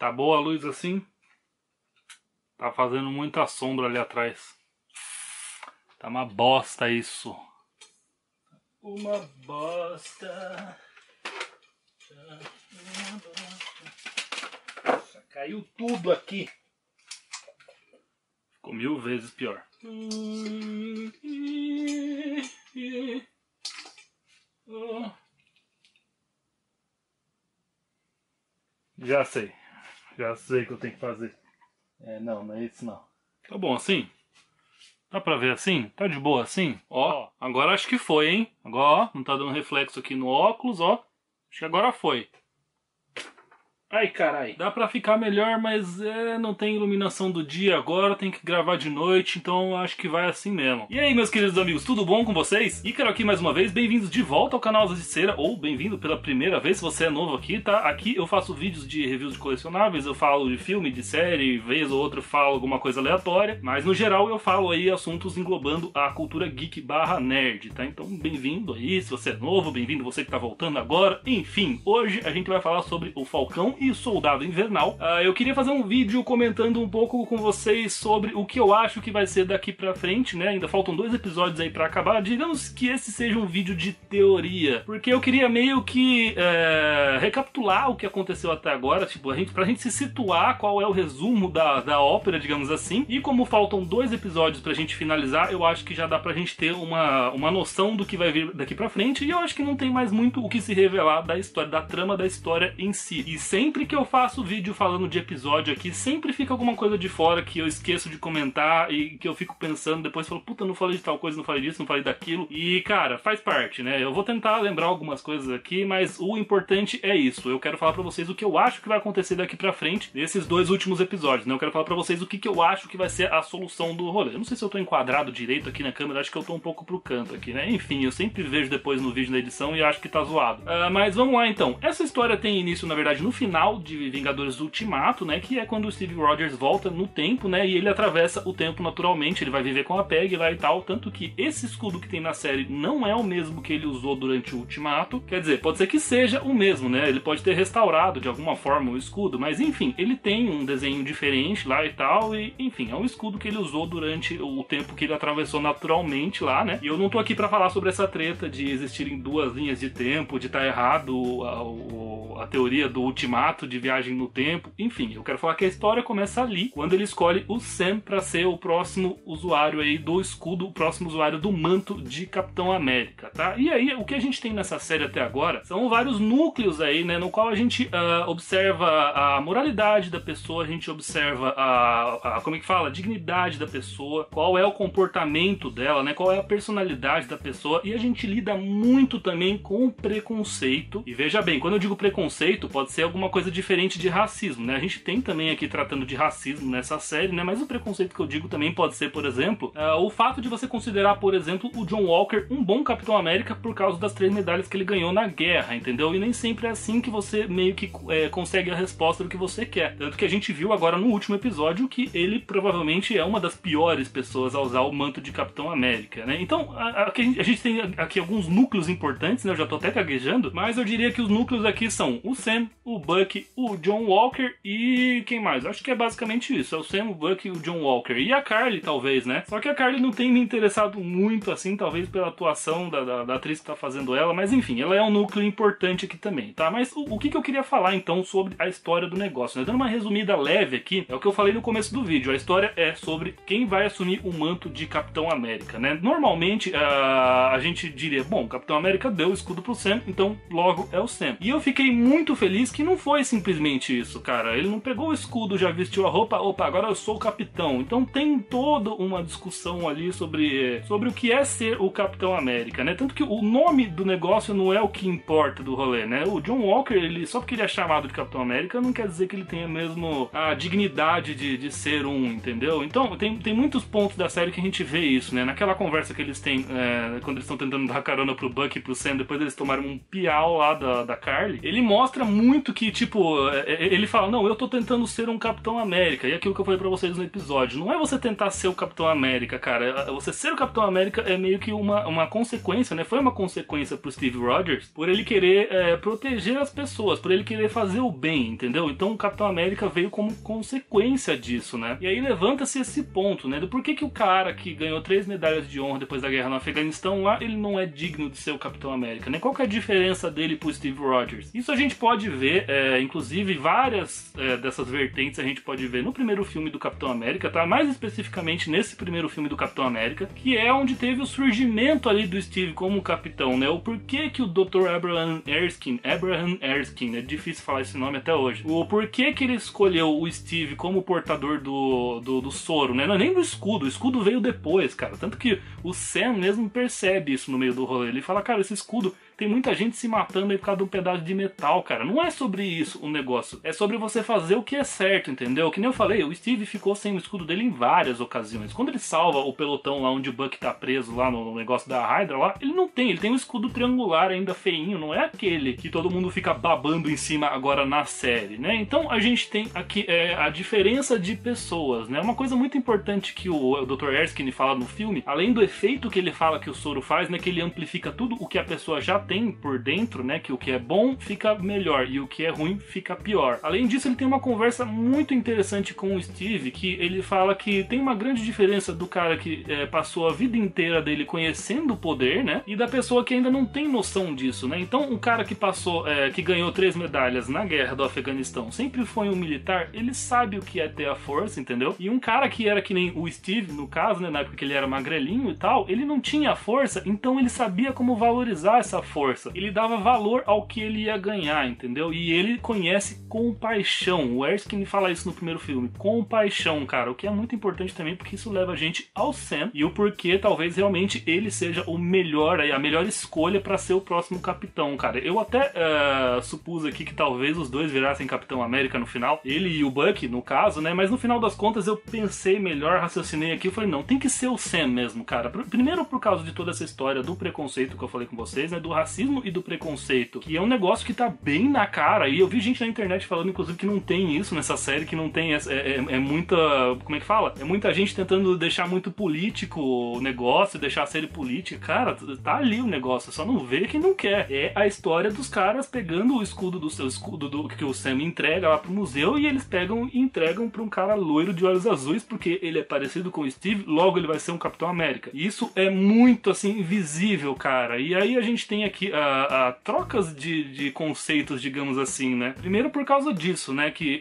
Tá boa a luz assim? Tá fazendo muita sombra ali atrás. Tá uma bosta isso. Uma bosta. Caiu tudo aqui. Ficou 1000 vezes pior. Já sei o que eu tenho que fazer. Não é isso não. Tá bom assim? Dá pra ver assim? Tá de boa assim? Ó, agora acho que foi, hein? Agora, ó, não tá dando reflexo aqui no óculos, ó. Acho que agora foi. Ai, carai. Dá pra ficar melhor, mas não tem iluminação do dia agora, tem que gravar de noite, então acho que vai assim mesmo. E aí, meus queridos amigos, tudo bom com vocês? Ícaro aqui mais uma vez, bem-vindos de volta ao canal Asas de Cera, ou bem-vindo pela primeira vez, se você é novo aqui, tá? Aqui eu faço vídeos de reviews de colecionáveis, eu falo de filme, de série, vez ou outra eu falo alguma coisa aleatória, mas no geral eu falo aí assuntos englobando a cultura geek / nerd, tá? Então bem-vindo aí, se você é novo, bem-vindo você que tá voltando agora. Enfim, hoje a gente vai falar sobre o Falcão e Soldado Invernal. Eu queria fazer um vídeo comentando um pouco com vocês sobre o que eu acho que vai ser daqui pra frente, né? Ainda faltam 2 episódios aí pra acabar. Digamos que esse seja um vídeo de teoria, porque eu queria meio que recapitular o que aconteceu até agora, tipo, pra gente se situar qual é o resumo da ópera, digamos assim. E como faltam 2 episódios pra gente finalizar, eu acho que já dá pra gente ter uma noção do que vai vir daqui pra frente, e eu acho que não tem mais muito o que se revelar da história, da trama da história em si. E sempre que eu faço vídeo falando de episódio aqui, sempre fica alguma coisa de fora que eu esqueço de comentar e que eu fico pensando, depois falo, puta, não falei de tal coisa, não falei disso, não falei daquilo. E, cara, faz parte, né? Eu vou tentar lembrar algumas coisas aqui, mas o importante é isso. Eu quero falar pra vocês o que eu acho que vai acontecer daqui pra frente nesses 2 últimos episódios, né? Eu quero falar pra vocês o que eu acho que vai ser a solução do rolê. Eu não sei se eu tô enquadrado direito aqui na câmera, acho que eu tô um pouco pro canto aqui, né? Enfim, eu sempre vejo depois no vídeo da edição e acho que tá zoado. Mas vamos lá, então. Essa história tem início, na verdade, no final de Vingadores Ultimato, né, que é quando o Steve Rogers volta no tempo, né, e ele atravessa o tempo naturalmente, ele vai viver com a Peggy lá e tal, tanto que esse escudo que tem na série não é o mesmo que ele usou durante o Ultimato, quer dizer, pode ser que seja o mesmo, né, ele pode ter restaurado de alguma forma o escudo, mas enfim, ele tem um desenho diferente lá e tal, e enfim, é um escudo que ele usou durante o tempo que ele atravessou naturalmente lá, né, e eu não tô aqui pra falar sobre essa treta de existirem 2 linhas de tempo, de estar errado a teoria do Ultimato, de viagem no tempo, enfim, eu quero falar que a história começa ali, quando ele escolhe o Sam pra ser o próximo usuário aí do escudo, o próximo usuário do manto de Capitão América, tá? E aí, o que a gente tem nessa série até agora são vários núcleos aí, né, no qual a gente observa a moralidade da pessoa, a gente observa como é que fala? A dignidade da pessoa, qual é o comportamento dela, né, qual é a personalidade da pessoa, e a gente lida muito também com o preconceito, e veja bem, quando eu digo preconceito, pode ser alguma coisa diferente de racismo, né? A gente tem também aqui tratando de racismo nessa série, né? Mas o preconceito que eu digo também pode ser, por exemplo, o fato de você considerar, por exemplo, o John Walker um bom Capitão América por causa das 3 medalhas que ele ganhou na guerra, entendeu? E nem sempre é assim que você meio que consegue a resposta do que você quer. Tanto que a gente viu agora no último episódio que ele provavelmente é uma das piores pessoas a usar o manto de Capitão América, né? Então, a gente tem aqui alguns núcleos importantes, né? Eu já tô até gaguejando, mas eu diria que os núcleos aqui são o Sam, o Bucky, o John Walker e quem mais? Acho que é basicamente isso. É o Sam, o Bucky e o John Walker. E a Carly, talvez, né? Só que a Carly não tem me interessado muito, assim, talvez pela atuação da atriz que tá fazendo ela. Mas enfim, ela é um núcleo importante aqui também, tá? Mas o que eu queria falar, então, sobre a história do negócio, né? Dando uma resumida leve aqui, é o que eu falei no começo do vídeo. A história é sobre quem vai assumir o manto de Capitão América, né? Normalmente, a gente diria, bom, Capitão América deu o escudo pro Sam, então logo é o Sam. E eu fiquei muito feliz que não foi simplesmente isso, cara. Ele não pegou o escudo, já vestiu a roupa, opa, agora eu sou o capitão. Então tem toda uma discussão ali sobre o que é ser o Capitão América, né? Tanto que o nome do negócio não é o que importa do rolê, né? O John Walker, só porque ele é chamado de Capitão América, não quer dizer que ele tenha mesmo a dignidade de ser um, entendeu? Então tem muitos pontos da série que a gente vê isso, né? Naquela conversa que eles têm, quando eles estão tentando dar carona pro Bucky e pro Sam, depois eles tomaram um piau lá da Carly, ele mostra muito que, tipo, ele fala, não, eu tô tentando ser um Capitão América. E aquilo que eu falei pra vocês no episódio, não é você tentar ser o Capitão América, cara. Você ser o Capitão América é meio que uma consequência, né? Foi uma consequência pro Steve Rogers por ele querer proteger as pessoas, por ele querer fazer o bem, entendeu? Então o Capitão América veio como consequência disso, né? E aí levanta-se esse ponto, né? Do porquê que o cara que ganhou 3 medalhas de honra depois da guerra no Afeganistão lá, ele não é digno de ser o Capitão América, né? Qual que é a diferença dele pro Steve Rogers? Isso a gente pode ver, inclusive várias dessas vertentes a gente pode ver no primeiro filme do Capitão América, tá? Mais especificamente nesse primeiro filme do Capitão América, que é onde teve o surgimento ali do Steve como capitão, né? O porquê que o Dr. Abraham Erskine, é difícil falar esse nome até hoje, o porquê que ele escolheu o Steve como portador do soro, né? Não é nem do escudo, o escudo veio depois, cara. Tanto que o Sam mesmo percebe isso no meio do rolê. Ele fala, cara, esse escudo... Tem muita gente se matando aí por causa de um pedaço de metal, cara. Não é sobre isso o negócio. É sobre você fazer o que é certo, entendeu? Que nem eu falei, o Steve ficou sem o escudo dele em várias ocasiões. Quando ele salva o pelotão lá onde o Buck tá preso lá no negócio da Hydra lá, ele não tem. Ele tem um escudo triangular ainda feinho. Não é aquele que todo mundo fica babando em cima agora na série, né? Então a gente tem aqui a diferença de pessoas, né? Uma coisa muito importante que o Dr. Erskine fala no filme, além do efeito que ele fala que o soro faz, né? Que ele amplifica tudo o que a pessoa já tem por dentro, né, que o que é bom fica melhor e o que é ruim fica pior. Além disso, ele tem uma conversa muito interessante com o Steve, que ele fala que tem uma grande diferença do cara que passou a vida inteira dele conhecendo o poder, né, e da pessoa que ainda não tem noção disso, né. Então, um cara que passou, que ganhou 3 medalhas na guerra do Afeganistão, sempre foi um militar, ele sabe o que é ter a força, entendeu? E um cara que era que nem o Steve, no caso, né, na época que ele era magrelinho e tal, ele não tinha a força, então ele sabia como valorizar essa força. Ele dava valor ao que ele ia ganhar, entendeu? E ele conhece compaixão. O Erskine fala isso no primeiro filme. Compaixão, cara. O que é muito importante também, porque isso leva a gente ao Sam e o porquê talvez realmente ele seja o melhor, a melhor escolha pra ser o próximo capitão, cara. Eu até supus aqui que talvez os dois virassem Capitão América no final. Ele e o Buck, no caso, né? Mas no final das contas eu pensei melhor, raciocinei aqui. Eu falei, não, tem que ser o Sam mesmo, cara. Primeiro por causa de toda essa história do preconceito que eu falei com vocês, né? Do racismo e do preconceito, que é um negócio que tá bem na cara, e eu vi gente na internet falando, inclusive, que não tem isso nessa série, que não tem, muita, como é que fala? É muita gente tentando deixar muito político o negócio, deixar a série política, cara, tá ali o negócio, só não vê quem não quer. É a história dos caras pegando o escudo que o Sam entrega lá pro museu, e eles pegam e entregam pra um cara loiro de olhos azuis, porque ele é parecido com o Steve, logo ele vai ser um Capitão América. E isso é muito, assim, visível, cara, e aí a gente tem aqui trocas de conceitos, digamos assim, né? Primeiro por causa disso, né? Que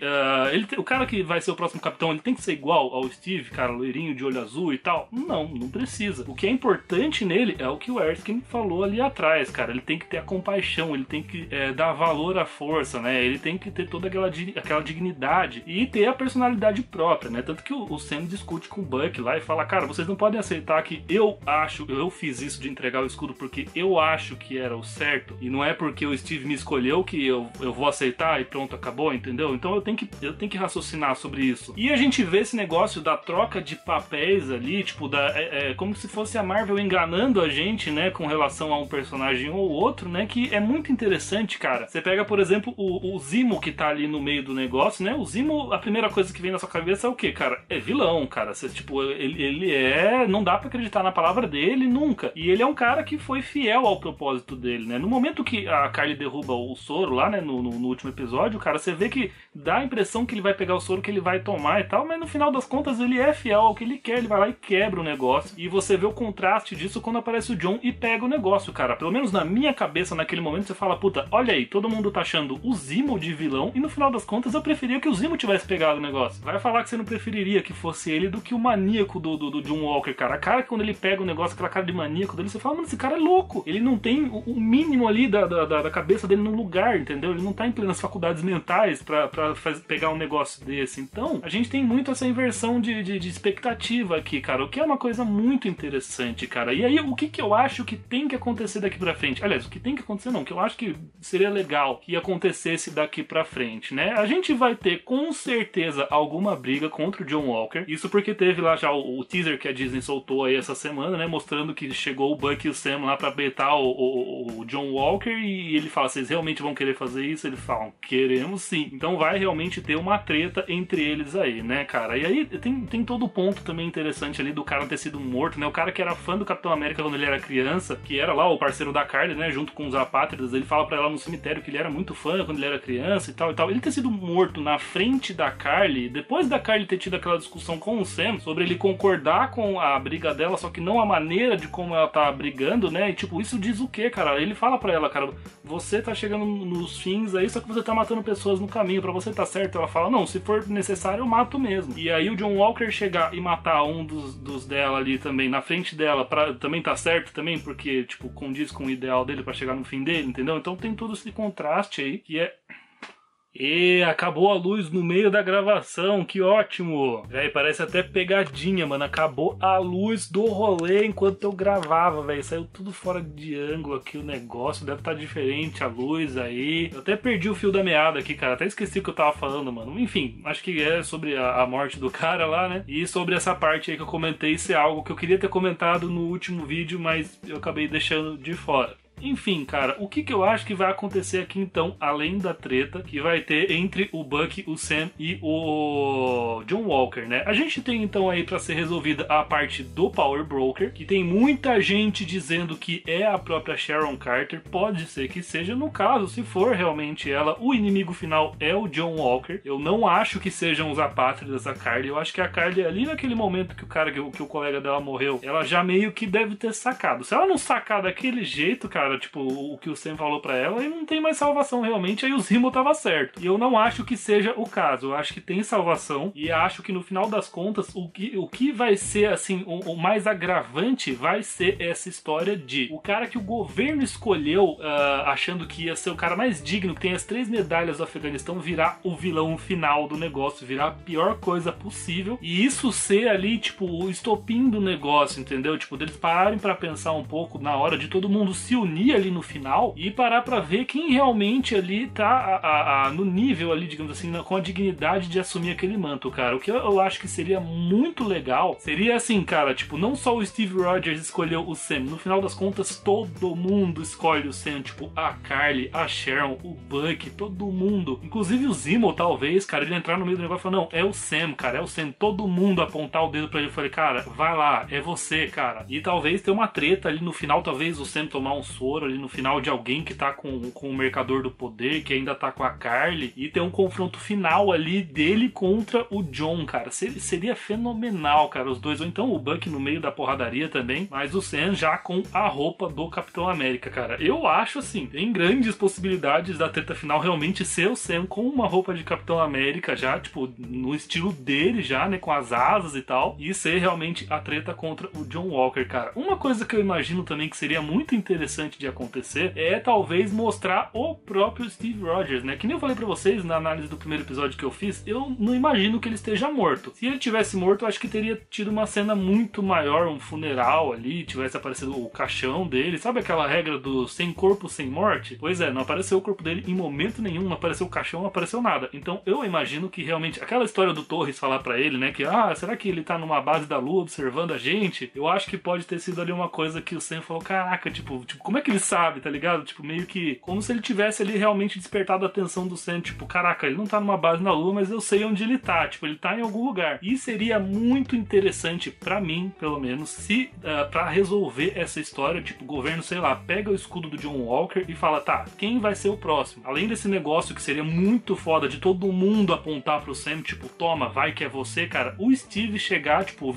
o cara que vai ser o próximo capitão, ele tem que ser igual ao Steve, cara, loirinho de olho azul e tal? Não precisa. O que é importante nele é o que o Erskine falou ali atrás, cara. Ele tem que ter a compaixão, ele tem que dar valor à força, né? Ele tem que ter toda aquela dignidade e ter a personalidade própria, né? Tanto que o Sam discute com o Buck lá e fala, cara, vocês não podem aceitar que eu fiz isso de entregar o escudo porque eu acho que era o certo, e não é porque o Steve me escolheu que eu vou aceitar e pronto, acabou, entendeu? Então eu tenho que raciocinar sobre isso. E a gente vê esse negócio da troca de papéis ali, tipo, como se fosse a Marvel enganando a gente, né, com relação a um personagem ou outro, né, que é muito interessante, cara. Você pega, por exemplo, o Zemo que tá ali no meio do negócio, né, o Zemo, a primeira coisa que vem na sua cabeça é o quê, cara? É vilão, cara. Você, tipo, ele não dá pra acreditar na palavra dele nunca. E ele é um cara que foi fiel ao propósito dele, né? No momento que a Carly derruba o soro lá, né, no último episódio, cara, você vê que dá a impressão que ele vai pegar o soro, que ele vai tomar e tal, mas no final das contas ele é fiel ao que ele quer, ele vai lá e quebra o negócio. E você vê o contraste disso quando aparece o John e pega o negócio, cara. Pelo menos na minha cabeça, naquele momento, você fala, puta, olha aí, todo mundo tá achando o Zemo de vilão, e no final das contas eu preferia que o Zemo tivesse pegado o negócio. Vai falar que você não preferiria que fosse ele do que o maníaco do John Walker, cara. A cara, quando ele pega o negócio, aquela cara de maníaco dele, você fala, mano, esse cara é louco. Ele não tem o mínimo ali da cabeça dele no lugar, entendeu? Ele não tá em plenas faculdades mentais pra pegar um negócio desse. Então, a gente tem muito essa inversão de expectativa aqui, cara, o que é uma coisa muito interessante, cara. E aí, o que eu acho que tem que acontecer daqui pra frente? Aliás, o que tem que acontecer não, o que eu acho que seria legal que acontecesse daqui pra frente, né? A gente vai ter, com certeza, alguma briga contra o John Walker. Isso porque teve lá já o teaser que a Disney soltou aí essa semana, né? Mostrando que chegou o Buck e o Sam lá pra betar o John Walker, e ele fala, vocês realmente vão querer fazer isso? Ele falam, queremos sim. Então vai realmente ter uma treta entre eles aí, né, cara? E aí tem todo o ponto também interessante ali do cara ter sido morto, né? O cara que era fã do Capitão América quando ele era criança, que era lá o parceiro da Carly, né, junto com os apátridas, ele fala pra ela no cemitério que ele era muito fã quando ele era criança e tal e tal. Ele ter sido morto na frente da Carly, depois da Carly ter tido aquela discussão com o Sam, sobre ele concordar com a briga dela, só que não a maneira de como ela tá brigando, né? E tipo, isso diz o quê, cara? Ele fala pra ela, cara, você tá chegando nos fins aí, só que você tá matando pessoas no caminho, pra você tá certo. Ela fala, não, se for necessário eu mato mesmo. E aí o John Walker chegar e matar um dos dela ali também, na frente dela, também tá certo também, porque, tipo, condiz com o ideal dele pra chegar no fim dele, entendeu? Então tem todo esse contraste aí, que é... E acabou a luz no meio da gravação, que ótimo! Véi, parece até pegadinha, mano. Acabou a luz do rolê enquanto eu gravava, velho. Saiu tudo fora de ângulo aqui o negócio. Deve estar diferente a luz aí. Eu até perdi o fio da meada aqui, cara. Até esqueci o que eu tava falando, mano. Enfim, acho que é sobre a morte do cara lá, né? E sobre essa parte aí que eu comentei, ser algo que eu queria ter comentado no último vídeo, mas eu acabei deixando de fora. Enfim, cara, o que eu acho que vai acontecer aqui então, além da treta que vai ter entre o Bucky, o Sam e o John Walker, né? A gente tem então aí pra ser resolvida a parte do Power Broker, que tem muita gente dizendo que é a própria Sharon Carter, pode ser que seja. No caso, se for realmente ela, o inimigo final é o John Walker. Eu não acho que sejam os apátridas da Carly, eu acho que a Carly ali naquele momento que o colega dela morreu, ela já meio que deve ter sacado. Se ela não sacar daquele jeito, cara, tipo, o que o Sam falou pra ela, aí não tem mais salvação realmente, aí o Zemo tava certo. E eu não acho que seja o caso, eu acho que tem salvação, e acho que no final das contas, o que vai ser, assim, o mais agravante vai ser essa história de o cara que o governo escolheu, achando que ia ser o cara mais digno, que tem as 3 medalhas do Afeganistão, virar o vilão final do negócio, virar a pior coisa possível, e isso ser ali, tipo, o estopim do negócio, entendeu? Tipo, deles pararem pra pensar um pouco na hora de todo mundo se unir ali no final e parar pra ver quem realmente ali tá no nível ali, digamos assim, com a dignidade de assumir aquele manto, cara. O que eu acho que seria muito legal seria assim, cara, tipo, não só o Steve Rogers escolheu o Sam, no final das contas todo mundo escolhe o Sam, tipo, a Carly, a Sharon, o Bucky, todo mundo, inclusive o Zemo, talvez, cara, ele entrar no meio do negócio e falar, não, é o Sam, cara, é o Sam, todo mundo apontar o dedo pra ele e falar, cara, vai lá, é você, cara, e talvez ter uma treta ali no final, talvez o Sam tomar um soro ali no final de alguém que tá com o Mercador do Poder, que ainda tá com a Carly, e ter um confronto final ali dele contra o John, cara. Seria fenomenal, cara, os dois, ou então o Bucky no meio da porradaria também, mas o Sam já com a roupa do Capitão América, cara. Eu acho, assim, tem grandes possibilidades da treta final realmente ser o Sam com uma roupa de Capitão América já, tipo, no estilo dele já, né, com as asas e tal, e ser realmente a treta contra o John Walker, cara. Uma coisa que eu imagino também que seria muito interessante de acontecer é talvez mostrar o próprio Steve Rogers, né? Que nem eu falei pra vocês na análise do primeiro episódio que eu fiz, eu não imagino que ele esteja morto. Se ele tivesse morto, eu acho que teria tido uma cena muito maior, um funeral ali, tivesse aparecido o caixão dele, sabe aquela regra do sem corpo, sem morte? Pois é, não apareceu o corpo dele em momento nenhum, não apareceu o caixão, não apareceu nada. Então eu imagino que realmente, aquela história do Torres falar pra ele, né, que, será que ele tá numa base da Lua observando a gente? Eu acho que pode ter sido ali uma coisa que o Sam falou, caraca, tipo, como é que ele sabe, tá ligado? Tipo, meio que como se ele tivesse ali realmente despertado a atenção do Sam, tipo, caraca, ele não tá numa base na Lua, mas eu sei onde ele tá, tipo, ele tá em algum lugar. E seria muito interessante, pra mim, pelo menos, se pra resolver essa história, tipo, o governo, sei lá, pega o escudo do John Walker e fala, tá, quem vai ser o próximo? Além desse negócio que seria muito foda de todo mundo apontar pro Sam, tipo, toma, vai que é você, cara, o Steve chegar, tipo,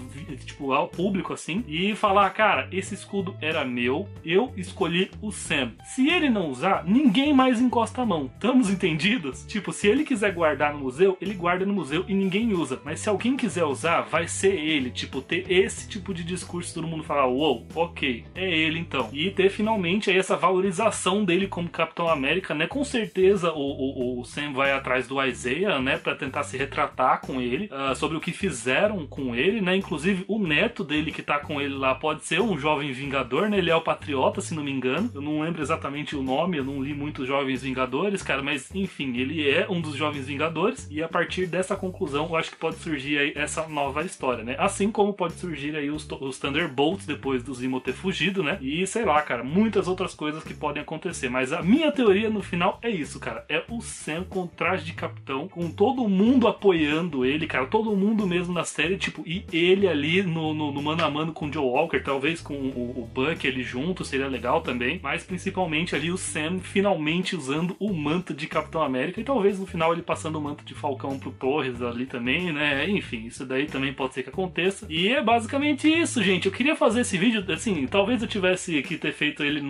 ao público, assim, e falar, cara, esse escudo era meu, eu escolhi o Sam. Se ele não usar, ninguém mais encosta a mão. Estamos entendidos? Tipo, se ele quiser guardar no museu, ele guarda no museu e ninguém usa. Mas se alguém quiser usar, vai ser ele. Tipo, ter esse tipo de discurso, todo mundo falar, uou, ok, é ele então. E ter finalmente aí essa valorização dele como Capitão América, né? Com certeza o Sam vai atrás do Isaiah, né? Pra tentar se retratar com ele, sobre o que fizeram com ele, né? Inclusive, o neto dele que tá com ele lá pode ser um jovem vingador, né? Ele é o Patriota, se não me engano. engano. Eu não lembro exatamente o nome, eu não li muito Jovens Vingadores, cara, mas enfim, ele é um dos Jovens Vingadores, e a partir dessa conclusão eu acho que pode surgir aí essa nova história, né? Assim como pode surgir aí os Thunderbolts depois do Zemo ter fugido, né? E sei lá, cara, muitas outras coisas que podem acontecer, mas a minha teoria no final é isso, cara, é o Sam com traje de capitão, com todo mundo apoiando ele, cara, todo mundo mesmo na série, tipo, e ele ali no mano a mano com o Joe Walker, talvez com o Buck ali junto, seria legal também, mas principalmente ali o Sam finalmente usando o manto de Capitão América, e talvez no final ele passando o manto de Falcão pro Torres ali também, né? Enfim, isso daí também pode ser que aconteça. E é basicamente isso, gente. Eu queria fazer esse vídeo, assim, talvez eu tivesse que ter feito ele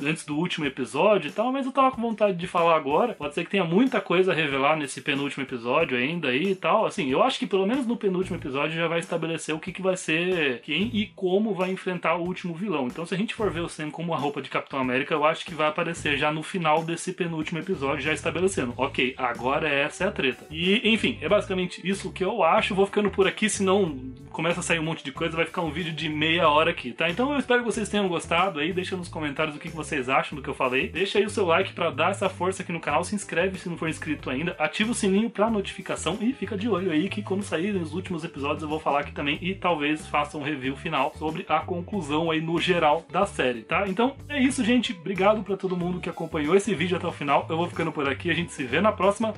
antes do último episódio e tal, mas eu tava com vontade de falar agora. Pode ser que tenha muita coisa a revelar nesse penúltimo episódio ainda aí e tal. Assim, eu acho que pelo menos no penúltimo episódio já vai estabelecer o que vai ser quem e como vai enfrentar o último vilão. Então, se a gente for ver o Sam como a roupa de Capitão América, eu acho que vai aparecer já no final desse penúltimo episódio, já estabelecendo. Ok, agora essa é a treta. E, enfim, é basicamente isso que eu acho. Vou ficando por aqui, senão começa a sair um monte de coisa, vai ficar um vídeo de meia hora aqui, tá? Então eu espero que vocês tenham gostado aí, deixa nos comentários o que vocês acham do que eu falei. Deixa aí o seu like pra dar essa força aqui no canal, se inscreve se não for inscrito ainda, ativa o sininho pra notificação e fica de olho aí que quando saírem os últimos episódios eu vou falar aqui também e talvez faça um review final sobre a conclusão aí no geral da série, tá? Então é isso, gente. Obrigado pra todo mundo que acompanhou esse vídeo até o final. Eu vou ficando por aqui, a gente se vê na próxima.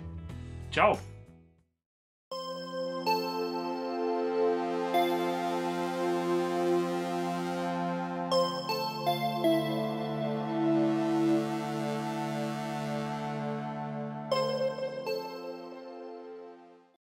Tchau!